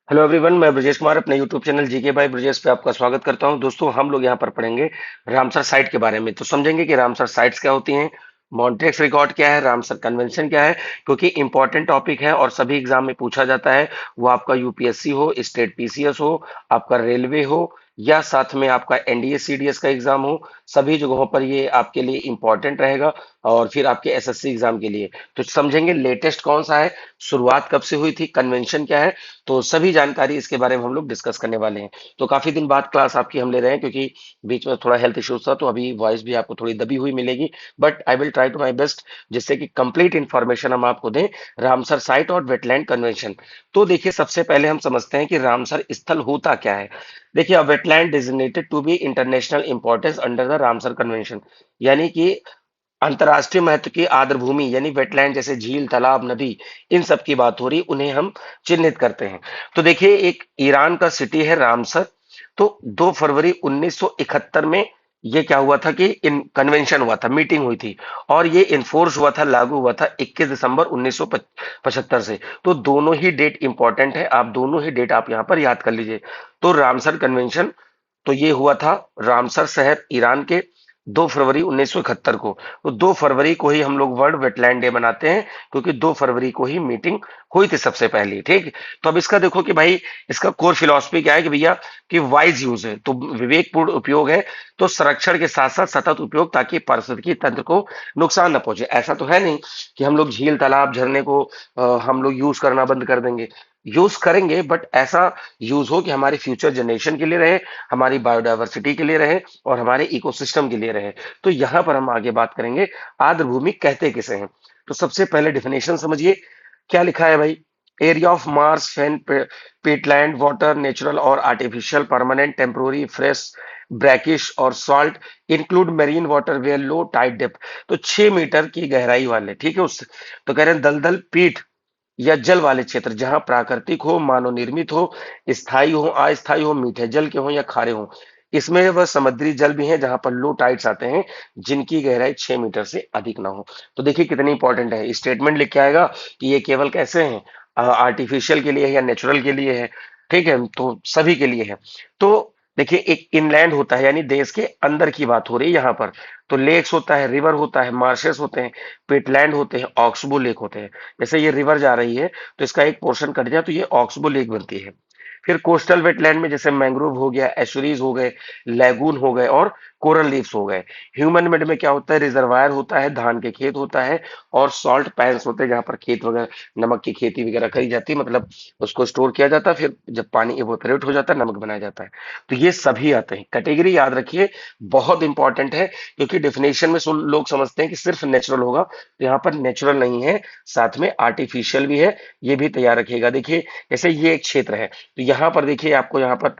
Hello everyone, मैं ब्रजेश कुमार अपने YouTube channel GK by Brajesh पे आपका स्वागत करता हूं। दोस्तों, हम लोग यहां पर पढ़ेंगे रामसर साइट के बारे में। तो समझेंगे कि रामसर साइट्स क्या होती हैं, मॉन्ट्रियक्स रिकॉर्ड क्या है, रामसर कन्वेंशन क्या है, क्योंकि इंपॉर्टेंट टॉपिक है और सभी एग्जाम में पूछा जाता है। वो आपका यूपीएससी हो, स्टेट पीसीएस हो, आपका रेलवे हो, या साथ में आपका एनडीए सीडीएस का एग्जाम हो, सभी जगहों पर ये आपके लिए इंपॉर्टेंट रहेगा। और फिर आपके एसएससी एग्जाम के लिए तो समझेंगे लेटेस्ट कौन सा है, शुरुआत कब से हुई थी, कन्वेंशन क्या है। तो सभी जानकारी इसके बारे में हम लोग डिस्कस करने वाले हैं। तो काफी दिन बाद क्लास आपकी हम ले रहे हैं, क्योंकि बीच में थोड़ा हेल्थ इश्यूज था, तो अभी वॉइस भी आपको थोड़ी दबी हुई मिलेगी। But I will try to my best, जिससे कि कंप्लीट इंफॉर्मेशन हम आपको दें रामसर साइट और वेटलैंड कन्वेंशन। तो देखिए, सबसे पहले हम समझते हैं कि रामसर स्थल होता क्या है। देखिए, wetland designated to be international importance under the Ramsar convention, यानी कि अंतर्राष्ट्रीय महत्व की आर्द्र भूमि, यानी वेटलैंड जैसे झील, तालाब, नदी, इन सब की बात हो रही, उन्हें हम चिन्हित करते हैं। तो देखिए, एक ईरान का सिटी है रामसर। तो 2 फरवरी 1971 में ये क्या हुआ था कि इन कन्वेंशन हुआ था, मीटिंग हुई थी। और ये इन्फोर्स हुआ था, लागू हुआ था 21 दिसंबर 1975 से। तो दोनों ही डेट इंपॉर्टेंट है, आप दोनों ही डेट आप यहाँ पर याद कर लीजिए। तो रामसर कन्वेंशन, तो ये हुआ था रामसर शहर ईरान के 2 फरवरी 1971 को। तो 2 फरवरी को ही हम लोग वर्ल्ड वेटलैंड डे मनाते हैं, क्योंकि 2 फरवरी को ही मीटिंग हुई थी सबसे पहली। ठीक। तो अब इसका देखो कि भाई, इसका कोर फिलॉसफी क्या है कि भैया, कि वाइज यूज है, तो विवेकपूर्ण उपयोग है। तो संरक्षण के साथ साथ सतत उपयोग, ताकि पारिस्थितिकी तंत्र को नुकसान न पहुंचे। ऐसा तो है नहीं कि हम लोग झील, तालाब, झरने को हम लोग यूज करना बंद कर देंगे। यूज करेंगे, बट ऐसा यूज हो कि हमारी फ्यूचर जनरेशन के लिए रहे, हमारी बायोडायवर्सिटी के लिए रहे, और हमारे इकोसिस्टम के लिए रहे। तो यहां पर हम आगे बात करेंगे आर्द्र भूमि कहते किसे हैं। तो सबसे पहले डिफिनेशन समझिए, क्या लिखा है भाई। Area of marsh, fen, peatland, water, natural और artificial, permanent, temporary, fresh, brackish और salt, include marine water where low tide depth. तो 6 मीटर की गहराई वाले, ठीक है, उससे तो कह रहे हैं दलदल पीठ या जल वाले क्षेत्र, जहां प्राकृतिक हो, मानव निर्मित हो, स्थायी हो, अस्थायी हो, मीठे जल के हो या खारे हो। इसमें वह समुद्री जल भी है जहां पर लो टाइड्स आते हैं, जिनकी गहराई 6 मीटर से अधिक ना हो। तो देखिए कितनी इंपॉर्टेंट है, स्टेटमेंट लिख के आएगा कि ये केवल कैसे हैं, आर्टिफिशियल के लिए है या नेचुरल के लिए है। ठीक है, तो सभी के लिए है। तो देखिए, एक इनलैंड होता है, यानी देश के अंदर की बात हो रही है यहाँ पर। तो लेक्स होता है, रिवर होता है, मार्शेस होते हैं, पेटलैंड होते हैं, ऑक्सबो लेक होते हैं। जैसे ये रिवर जा रही है, तो इसका एक पोर्शन कट जाए तो ये ऑक्सबो लेक बनती है। फिर कोस्टल वेटलैंड में जैसे मैंग्रोव हो गया, एशुरीज हो गए, लैगून हो गए और कोरल रीफ्स हो गए। ह्यूमन मेड में क्या होता है, रिजर्वायर होता है, धान के खेत होता है, और सॉल्ट पैन्स होते हैं जहां पर खेत वगैरह, नमक की खेती वगैरह करी जाती है, मतलब उसको स्टोर किया जाता है, फिर जब पानी इवोपरेट हो जाता है, नमक बनाया जाता है। तो ये सभी आते हैं, कैटेगरी याद रखिए, बहुत इंपॉर्टेंट है। क्योंकि डेफिनेशन में लोग समझते हैं कि सिर्फ नेचुरल होगा, तो यहाँ पर नेचुरल नहीं है, साथ में आर्टिफिशियल भी है। ये भी तैयार रखिएगा। देखिए, जैसे ये एक क्षेत्र है, तो यहाँ पर देखिए, आपको यहाँ पर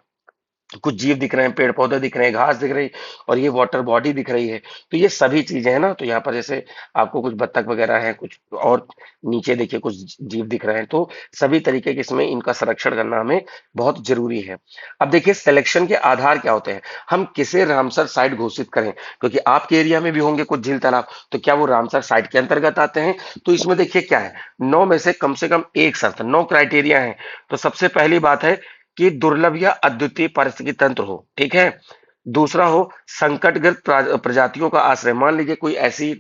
कुछ जीव दिख रहे हैं, पेड़ पौधे दिख रहे हैं, घास दिख रही, और ये वाटर बॉडी दिख रही है। तो ये सभी चीजें हैं ना। तो यहाँ पर जैसे आपको कुछ बत्तख वगैरह है, कुछ और नीचे देखिए कुछ जीव दिख रहे हैं। तो सभी तरीके के इसमें इनका संरक्षण करना हमें बहुत जरूरी है। अब देखिए, सिलेक्शन के आधार क्या होते हैं, हम किसे रामसर साइट घोषित करें, क्योंकि आपके एरिया में भी होंगे कुछ झील, तालाब, तो क्या वो रामसर साइट के अंतर्गत आते हैं। तो इसमें देखिए क्या है, 9 में से कम एक शर्त, 9 क्राइटेरिया है। तो सबसे पहली बात है कि दुर्लभ या अद्वितीय पारिस्थितिकी तंत्र हो, ठीक है। दूसरा हो संकटग्रस्त प्रजातियों का आश्रय, मान लीजिए कोई ऐसी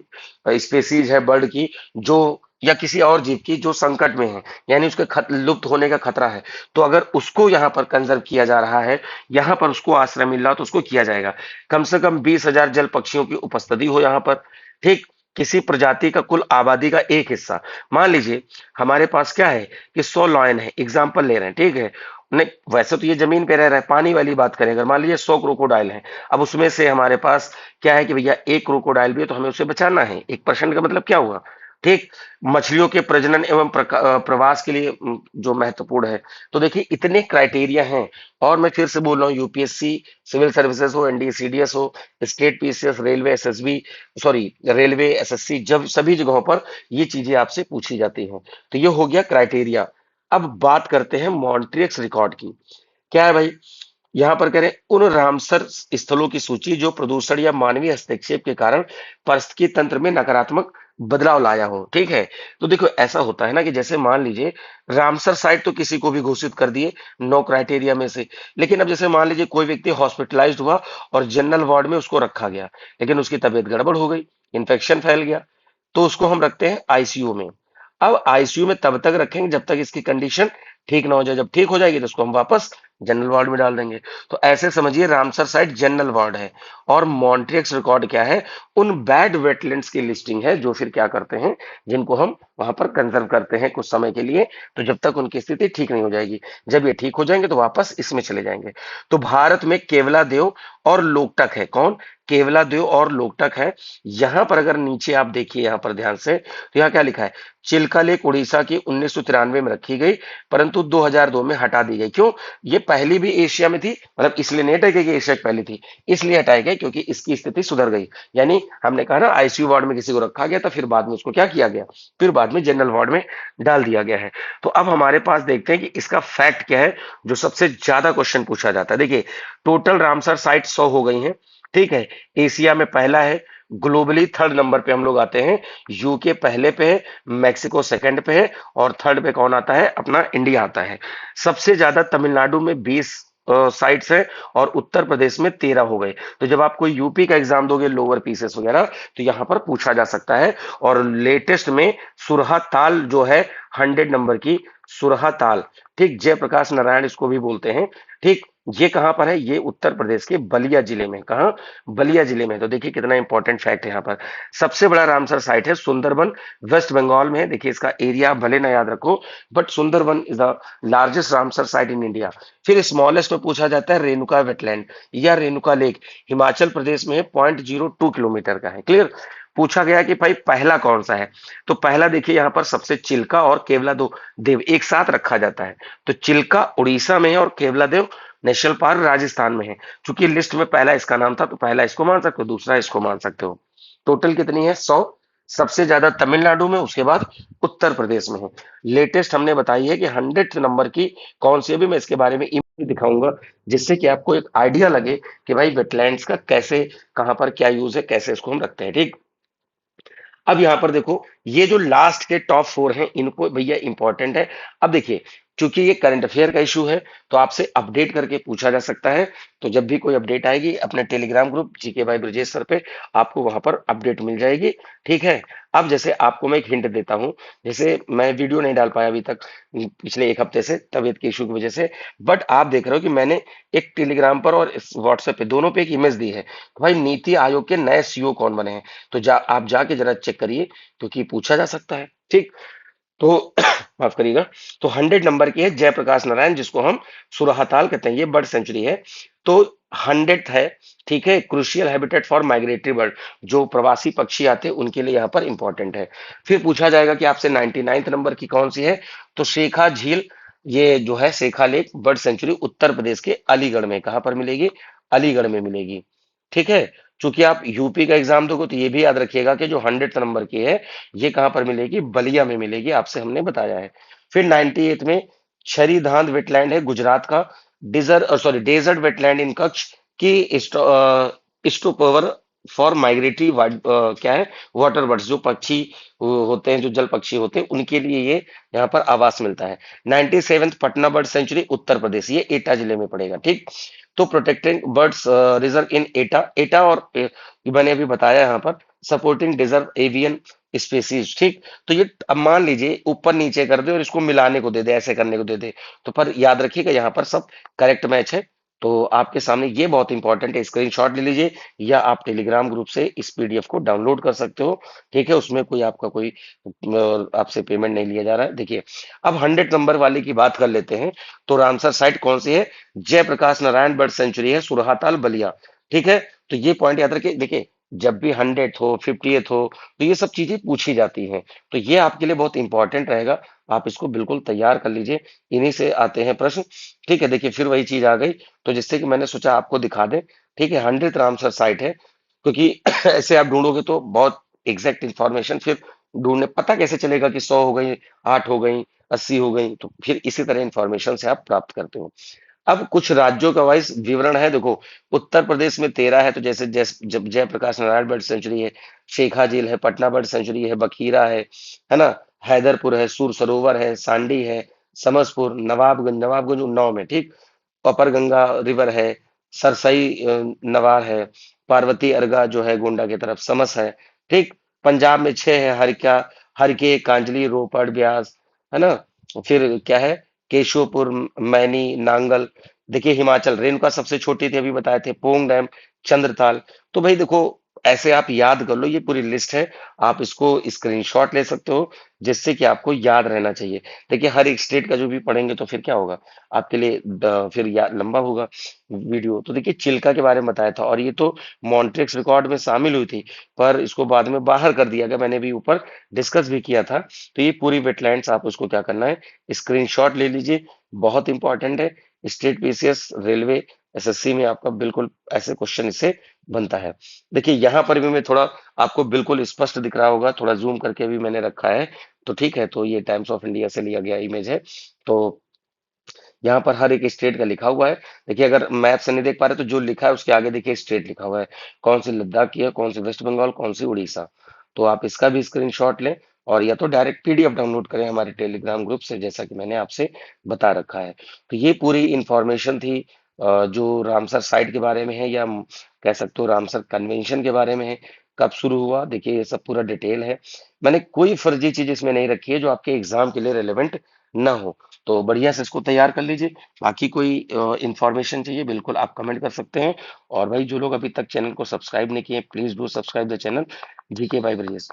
स्पेसीज है बर्ड की, जो या किसी और जीव की जो संकट में है, यानी उसके लुप्त होने का खतरा है। तो अगर उसको यहाँ पर कंजर्व किया जा रहा है, यहाँ पर उसको आश्रय मिल रहा हो, तो उसको किया जाएगा। कम से कम 20,000 जल पक्षियों की उपस्थिति हो यहाँ पर। ठीक। किसी प्रजाति का कुल आबादी का एक हिस्सा, मान लीजिए हमारे पास क्या है कि 100 लॉयन है, एग्जाम्पल ले रहे हैं, ठीक है। नहीं, वैसे तो ये जमीन पे रह रहा है, पानी वाली बात करें अगर, मान लीजिए 100 क्रोकोडाइल हैं। अब उसमें से हमारे पास क्या है कि भैया एक क्रोकोडाइल भी है, तो हमें उसे बचाना है। 1% का मतलब क्या हुआ। ठीक। मछलियों के प्रजनन एवं प्रवास के लिए जो महत्वपूर्ण है। तो देखिए, इतने क्राइटेरिया हैं। और मैं फिर से बोल रहा हूँ, यूपीएससी, सिविल सर्विसेज हो, एनडीए सीडीएस हो, state PCS, railway SSB, sorry railway SSC, जब सभी जगहों पर ये चीजें आपसे पूछी जाती हैं। तो ये हो गया क्राइटेरिया। अब बात करते हैं मॉन्ट्रियक्स रिकॉर्ड की। क्या है भाई, यहां पर कह रहे हैं उन रामसर स्थलों की सूची जो प्रदूषण या मानवीय हस्तक्षेप के कारण पारिस्थितिकी तंत्र में नकारात्मक बदलाव लाया हो, ठीक है। तो देखो ऐसा होता है ना कि जैसे मान लीजिए रामसर साइट तो किसी को भी घोषित कर दिए नो क्राइटेरिया में से, लेकिन अब जैसे मान लीजिए कोई व्यक्ति हॉस्पिटलाइज्ड हुआ और जनरल वार्ड में उसको रखा गया, लेकिन उसकी तबीयत गड़बड़ हो गई, इन्फेक्शन फैल गया, तो उसको हम रखते हैं आईसीयू में। अब आईसीयू में तब तक रखेंगे जब तक इसकी कंडीशन ठीक ना हो जाए, जब ठीक हो जाएगी तो उसको हम वापस जनरल वार्ड में डाल देंगे। तो ऐसे समझिए रामसर साइट जनरल वार्ड है, और मॉन्ट्रियक्स रिकॉर्ड क्या है, उन बैड वेटलैंड्स की लिस्टिंग है जो फिर क्या करते हैं, जिनको हम वहां पर कंजर्व करते हैं कुछ समय के लिए, तो जब तक उनकी स्थिति ठीक नहीं हो जाएगी। जब ये ठीक हो जाएंगे तो वापस इसमें चले जाएंगे। तो भारत में केवला देव और लोकटक है। कौन? केवला देव और लोकटक है। यहां पर अगर नीचे आप देखिए यहां पर ध्यान से, तो यहाँ क्या लिखा है, चिल्का लेक उड़ीसा की 1993 में रखी गई, परंतु 2002 में हटा दी गई। क्यों? ये पहली भी एशिया में थी, मतलब इसलिए नहीं हटाई गई कि एशिया की पहली थी, इसलिए हटाई गई क्योंकि इसकी स्थिति सुधर गई। यानी हमने कहा ना आईसीयू वार्ड में किसी को रखा गया था, फिर बाद में उसको क्या किया गया, फिर बाद में जनरल वार्ड में डाल दिया गया है। तो अब हमारे पास देखते हैं कि इसका फैक्ट क्या है, जो सबसे ज्यादा क्वेश्चन पूछा जाता है। देखिए टोटल रामसर साइट 100 हो गई हैं, ठीक है। एशिया में पहला है, ग्लोबली थर्ड नंबर पे हम लोग आते हैं, यूके पहले पे है, मैक्सिको सेकंड पे है, और थर्ड पे कौन आता है, अपना इंडिया आता है। सबसे ज्यादा तमिलनाडु में 20 साइट्स है, और उत्तर प्रदेश में 13 हो गए। तो जब आप कोई यूपी का एग्जाम दोगे लोअर पीसेस वगैरह, तो यहां पर पूछा जा सकता है। और लेटेस्ट में सुरहा ताल जो है 100 नंबर की, सुरहा ताल, ठीक, जयप्रकाश नारायण इसको भी बोलते हैं, ठीक। ये कहां पर है, ये उत्तर प्रदेश के बलिया जिले में। कहां? बलिया जिले में। तो देखिए कितना इंपॉर्टेंट फैक्ट है यहाँ पर। सबसे बड़ा रामसर साइट है सुंदरबन, वेस्ट बंगाल में है। देखिए इसका एरिया भले ना याद रखो, but Sundarban is the largest Ramsar site in India. फिर स्मॉलेस्ट में पूछा जाता है रेणुका वेटलैंड या रेणुका लेक, हिमाचल प्रदेश में है, 0.02 किलोमीटर का है। क्लियर? पूछा गया कि भाई पहला कौन सा है, तो पहला देखिए यहाँ पर सबसे चिल्का और केवला दो देव एक साथ रखा जाता है। तो चिल्का उड़ीसा में है और केवला देव नेशनल पार्क राजस्थान में है। चूंकि लिस्ट में पहला इसका नाम था तो पहला इसको मान सकते हो, दूसरा इसको मान सकते हो। टोटल कितनी है? 100। सबसे ज्यादा तमिलनाडु में, उसके बाद उत्तर प्रदेश में है। लेटेस्ट हमने बताई है कि 100th नंबर की कौन सी है, भी मैं इसके बारे में इमेज दिखाऊंगा, जिससे कि आपको एक आइडिया लगे कि भाई वेटलैंड्स का कैसे, कहां पर क्या यूज है, कैसे इसको हम रखते हैं, ठीक। अब यहां पर देखो ये जो लास्ट के टॉप 4 हैं, इनको भैया इंपॉर्टेंट है। अब देखिए चूंकि ये करंट अफेयर का इशू है, तो आपसे अपडेट करके पूछा जा सकता है। तो जब भी कोई अपडेट आएगी अपने Telegram group GK by Brajesh sir पे, आपको वहां पर अपडेट मिल जाएगी, ठीक है। अब जैसे आपको मैं एक हिंट देता हूं, जैसे मैं वीडियो नहीं डाल पाया अभी तक पिछले एक हफ्ते से तबीयत के इशू की वजह से, बट आप देख रहे हो कि मैंने एक टेलीग्राम पर और व्हाट्सएप पे दोनों पे एक इमेज दी है। तो भाई नीति आयोग के नए सीईओ कौन बने हैं, तो आप जाके जरा चेक करिए, क्योंकि पूछा जा सकता है, ठीक। तो माफ करिएगा। तो 100 नंबर की है जयप्रकाश नारायण, जिसको हम सुरहाताल कहते हैं, ये बर्ड सेंचुरी है। तो 100th है, ठीक है, crucial habitat for migratory bird, जो प्रवासी पक्षी आते हैं उनके लिए यहाँ पर इंपॉर्टेंट है। फिर पूछा जाएगा कि आपसे 99th नंबर की कौन सी है, तो शेखा झील, ये जो है शेखा lake bird sanctuary Uttar Pradesh के अलीगढ़ में। कहां पर मिलेगी? अलीगढ़ में मिलेगी, ठीक है। चूंकि आप यूपी का एग्जाम दोगे तो ये भी याद रखिएगा कि जो 100th नंबर की है, ये कहां पर मिलेगी? बलिया में मिलेगी, आपसे हमने बताया है। फिर 98th में छरीधांध वेटलैंड है गुजरात का, डेजर्ट वेटलैंड इन कच्छ की स्टॉपओवर फॉर माइग्रेटरी क्या है, वाटर बर्ड्स, जो पक्षी होते हैं, जो जल पक्षी होते हैं, उनके लिए ये यहाँ पर आवास मिलता है। 97th Patna bird sanctuary Uttar Pradesh, ये एटा जिले में पड़ेगा, ठीक। तो प्रोटेक्टिंग बर्ड्स रिजर्व इन एटा, एटा और मैंने अभी बताया यहाँ पर सपोर्टिंग डिजर्व एवियन स्पेसीज, ठीक। तो ये अब मान लीजिए ऊपर नीचे कर दे और इसको मिलाने को दे दे, ऐसे करने को दे दे, तो पर याद रखिएगा यहाँ पर सब करेक्ट मैच है। तो आपके सामने ये बहुत इंपॉर्टेंट है, स्क्रीनशॉट ले लीजिए, या आप टेलीग्राम ग्रुप से इस पीडीएफ को डाउनलोड कर सकते हो, ठीक है। उसमें कोई आपका कोई आपसे पेमेंट नहीं लिया जा रहा है। देखिए अब 100 नंबर वाले की बात कर लेते हैं। तो रामसर साइट कौन सी है? जयप्रकाश नारायण बर्ड सेंचुरी है, सुरहाताल बलिया, ठीक है। तो ये पॉइंट याद रखिए। देखिए जब भी 100th हो, 50th हो, तो ये सब चीजें पूछी जाती हैं, तो ये आपके लिए बहुत इंपॉर्टेंट रहेगा। आप इसको बिल्कुल तैयार कर लीजिए, इन्हीं से आते हैं प्रश्न, ठीक है। देखिए फिर वही चीज आ गई, तो जिससे कि मैंने सोचा आपको दिखा दें, ठीक है। 100th रामसर साइट है, क्योंकि ऐसे आप ढूंढोगे तो बहुत एग्जैक्ट इंफॉर्मेशन फिर ढूंढने पता कैसे चलेगा कि 100 हो गई, 8 हो गई, 80 हो गई, तो फिर इसी तरह इंफॉर्मेशन से आप प्राप्त करते हो। अब कुछ राज्यों का वाइज विवरण है, देखो। उत्तर प्रदेश में 13 है, तो जैसे जैसे जब जयप्रकाश नारायण बर्ड सेंचुरी है, शेखा झील है, पटना बर्ड सेंचुरी है, बखीरा है ना, हैदरपुर है, सूर सरोवर है, सांडी है, समसपुर, नवाबगंज उन्नाव में, ठीक। पपर गंगा रिवर है, सरसई नवार है, पार्वती अर्गा जो है गोंडा की तरफ, समस है, ठीक। पंजाब में 6 है, हरका, हरके, कांजली, रोपड़, ब्यास, है ना। फिर क्या है, केशोपुर, मैनी, नांगल। देखिए हिमाचल, रेणुका सबसे छोटी थी, अभी बताए थे, पोंग डैम, चंद्रताल। तो भाई देखो, ऐसे आप याद कर लो, ये पूरी लिस्ट है। आप इसको स्क्रीनशॉट ले सकते हो, जिससे कि आपको याद रहना चाहिए। देखिए हर एक स्टेट का जो भी पढ़ेंगे तो फिर क्या होगा आपके लिए, फिर लंबा होगा वीडियो। तो देखिए चिल्का के बारे में बताया था, और ये तो मॉन्ट्रिक्स रिकॉर्ड में शामिल हुई थी, पर इसको बाद में बाहर कर दिया गया, मैंने भी ऊपर डिस्कस भी किया था। तो ये पूरी वेटलैंड्स, आप उसको क्या करना है, स्क्रीनशॉट ले लीजिए। बहुत इंपॉर्टेंट है, स्टेट पीसीएस, रेलवे, एसएससी में आपका बिल्कुल ऐसे क्वेश्चन इससे बनता है। देखिए यहाँ पर भी मैं थोड़ा, आपको बिल्कुल स्पष्ट दिख रहा होगा, थोड़ा जूम करके भी मैंने रखा है, तो ठीक है। तो ये टाइम्स ऑफ इंडिया से लिया गया इमेज है। तो यहाँ पर हर एक स्टेट का लिखा हुआ है। देखिए अगर मैप से नहीं देख पा रहे तो जो लिखा है उसके आगे देखिए स्टेट लिखा हुआ है, कौन सी लद्दाख की है, कौन सी वेस्ट बंगाल, कौन सी उड़ीसा। तो आप इसका भी स्क्रीनशॉट लें, और या तो डायरेक्ट पीडीएफ डाउनलोड करें हमारे टेलीग्राम ग्रुप से, जैसा कि मैंने आपसे बता रखा है। तो ये पूरी इंफॉर्मेशन थी, जो रामसर साइट के बारे में है, या कह सकते हो रामसर कन्वेंशन के बारे में है, कब शुरू हुआ। देखिए ये सब पूरा डिटेल है, मैंने कोई फर्जी चीज इसमें नहीं रखी है जो आपके एग्जाम के लिए रेलेवेंट ना हो। तो बढ़िया से इसको तैयार कर लीजिए। बाकी कोई इंफॉर्मेशन चाहिए बिल्कुल आप कमेंट कर सकते हैं। और भाई जो लोग अभी तक चैनल को सब्सक्राइब नहीं किए, please do subscribe the channel GK by Brajesh.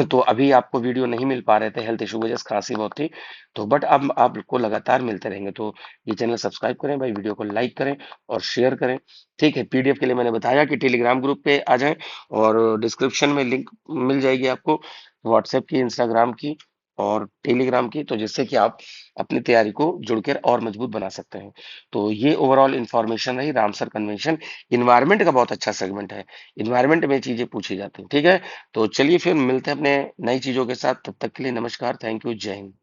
तो अभी आपको वीडियो नहीं मिल पा रहे थे, हेल्थ इशू वजह से खांसी बहुत थी, तो बट अब आपको लगातार मिलते रहेंगे। तो ये चैनल सब्सक्राइब करें भाई, वीडियो को लाइक करें और शेयर करें, ठीक है। पीडीएफ के लिए मैंने बताया कि टेलीग्राम ग्रुप पे आ जाएं, और डिस्क्रिप्शन में लिंक मिल जाएगी आपको, व्हाट्सएप की, इंस्टाग्राम की और टेलीग्राम की, तो जिससे कि आप अपनी तैयारी को जुड़कर और मजबूत बना सकते हैं। तो ये ओवरऑल इंफॉर्मेशन रही रामसर कन्वेंशन। इन्वायरमेंट का बहुत अच्छा सेगमेंट है, इन्वायरमेंट में चीजें पूछी जाती हैं, ठीक है। तो चलिए फिर मिलते हैं अपने नई चीजों के साथ, तब तक के लिए नमस्कार, थैंक यू, जय हिंद।